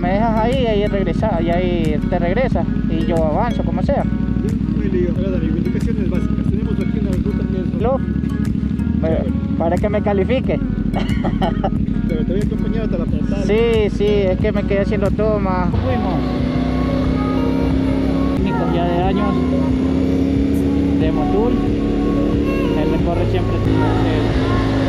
me dejas ahí y ahí regresa, y ahí te regresas y yo avanzo como sea. Muy lío. Ahora, Dani, indicaciones básicas. Tenemos aquí una ruta que es... Lo, para que me califique. Pero te voy a acompañar hasta la portada. Sí, sí, es que me quedé haciendo tomas. Fuimos. Técnicos ya de años de motor. Él recorre siempre. Entonces,